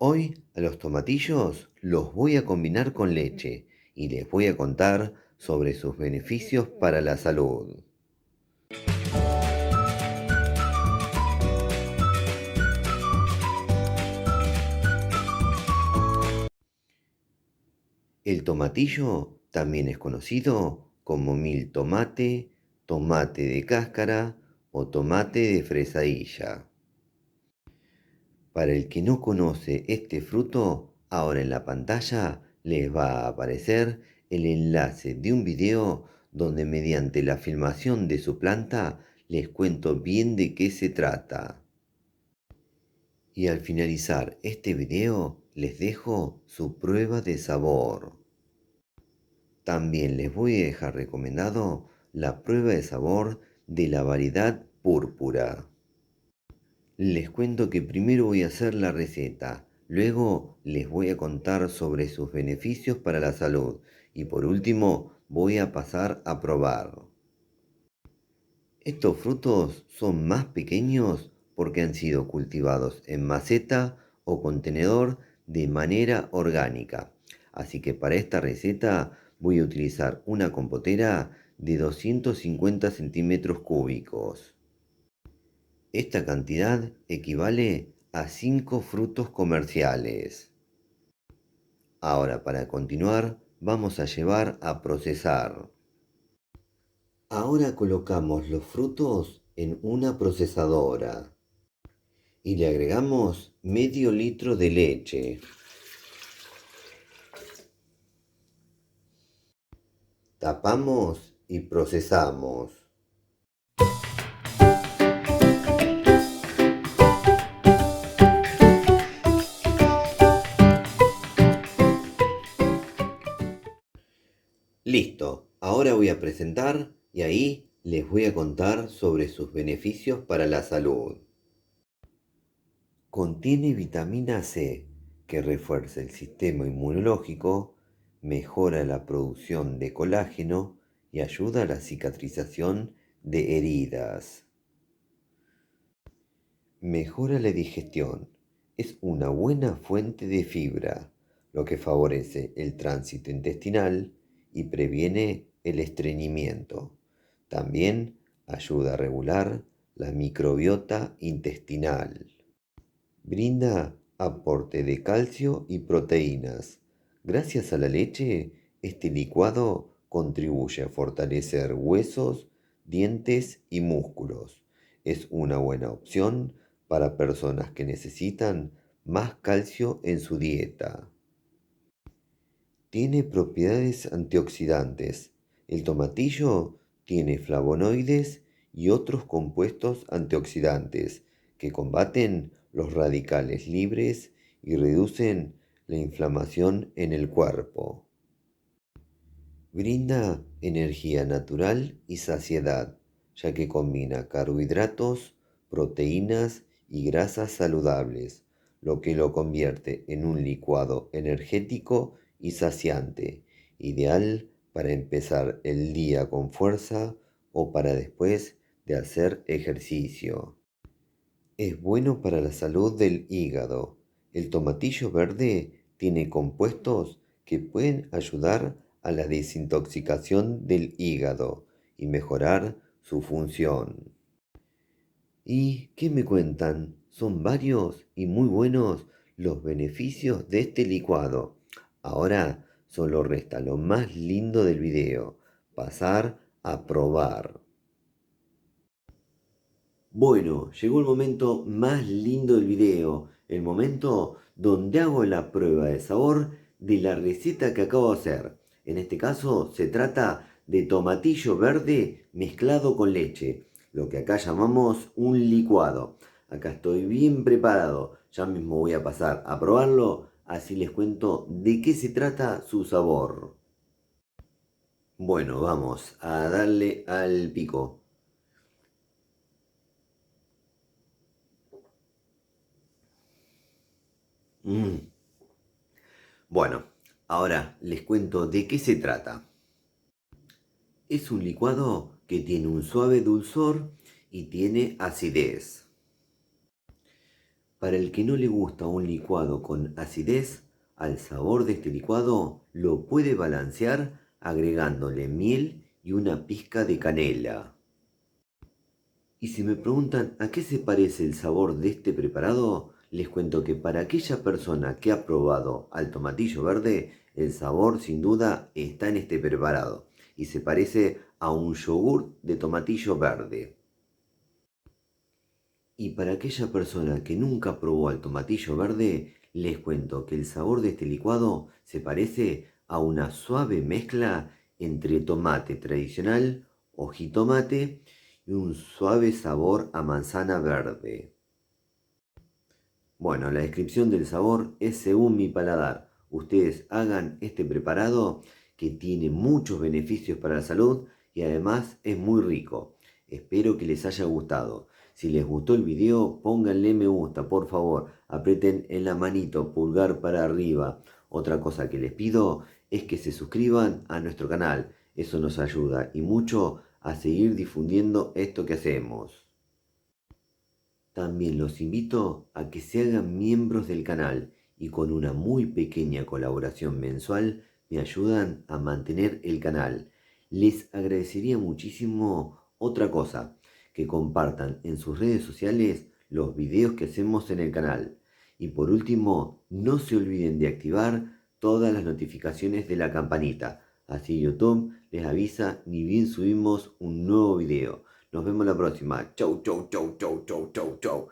Hoy a los tomatillos los voy a combinar con leche y les voy a contar sobre sus beneficios para la salud. El tomatillo también es conocido como mil tomate, tomate de cáscara o tomate de fresadilla. Para el que no conoce este fruto, ahora en la pantalla les va a aparecer el enlace de un video donde mediante la filmación de su planta les cuento bien de qué se trata. Y al finalizar este video les dejo su prueba de sabor. También les voy a dejar recomendado la prueba de sabor de la variedad púrpura. Les cuento que primero voy a hacer la receta, luego les voy a contar sobre sus beneficios para la salud y por último voy a pasar a probar. Estos frutos son más pequeños porque han sido cultivados en maceta o contenedor de manera orgánica. Así que para esta receta voy a utilizar una compotera de 250 centímetros cúbicos. Esta cantidad equivale a 5 frutos comerciales. Ahora para continuar vamos a llevar a procesar. Ahora colocamos los frutos en una procesadora y le agregamos medio litro de leche. Tapamos y procesamos. Listo, ahora voy a presentar y ahí les voy a contar sobre sus beneficios para la salud. Contiene vitamina C, que refuerza el sistema inmunológico, mejora la producción de colágeno y ayuda a la cicatrización de heridas. Mejora la digestión. Es una buena fuente de fibra, lo que favorece el tránsito intestinal y previene el estreñimiento. También ayuda a regular la microbiota intestinal. Brinda aporte de calcio y proteínas. Gracias a la leche, este licuado contribuye a fortalecer huesos, dientes y músculos. Es una buena opción para personas que necesitan más calcio en su dieta. Tiene propiedades antioxidantes. El tomatillo tiene flavonoides y otros compuestos antioxidantes que combaten los radicales libres y reducen la inflamación en el cuerpo. Brinda energía natural y saciedad, ya que combina carbohidratos, proteínas y grasas saludables, lo que lo convierte en un licuado energético y saciante, ideal para empezar el día con fuerza o para después de hacer ejercicio. Es bueno para la salud del hígado. El tomatillo verde tiene compuestos que pueden ayudar a la desintoxicación del hígado y mejorar su función. ¿Y qué me cuentan? Son varios y muy buenos los beneficios de este licuado. Ahora solo resta lo más lindo del video, pasar a probar. Bueno, llegó el momento más lindo del video, el momento donde hago la prueba de sabor de la receta que acabo de hacer. En este caso se trata de tomatillo verde mezclado con leche, lo que acá llamamos un licuado. Acá estoy bien preparado, ya mismo voy a pasar a probarlo, así les cuento de qué se trata su sabor. Bueno, vamos a darle al pico. Mmm. Bueno, ahora les cuento de qué se trata. Es un licuado que tiene un suave dulzor y tiene acidez. Para el que no le gusta un licuado con acidez, al sabor de este licuado lo puede balancear agregándole miel y una pizca de canela. Y si me preguntan a qué se parece el sabor de este preparado, les cuento que para aquella persona que ha probado al tomatillo verde, el sabor sin duda está en este preparado y se parece a un yogur de tomatillo verde. Y para aquella persona que nunca probó al tomatillo verde, les cuento que el sabor de este licuado se parece a una suave mezcla entre tomate tradicional o jitomate y un suave sabor a manzana verde. Bueno, la descripción del sabor es según mi paladar. Ustedes hagan este preparado que tiene muchos beneficios para la salud y además es muy rico. Espero que les haya gustado. Si les gustó el video, pónganle me gusta, por favor. Aprieten en la manito, pulgar para arriba. Otra cosa que les pido es que se suscriban a nuestro canal. Eso nos ayuda y mucho a seguir difundiendo esto que hacemos. También los invito a que se hagan miembros del canal y con una muy pequeña colaboración mensual me ayudan a mantener el canal. Les agradecería muchísimo otra cosa, que compartan en sus redes sociales los videos que hacemos en el canal. Y por último, no se olviden de activar todas las notificaciones de la campanita. Así YouTube les avisa ni bien subimos un nuevo video. Nos vemos la próxima. Chau, chau, chau, chau, chau, chau, chau.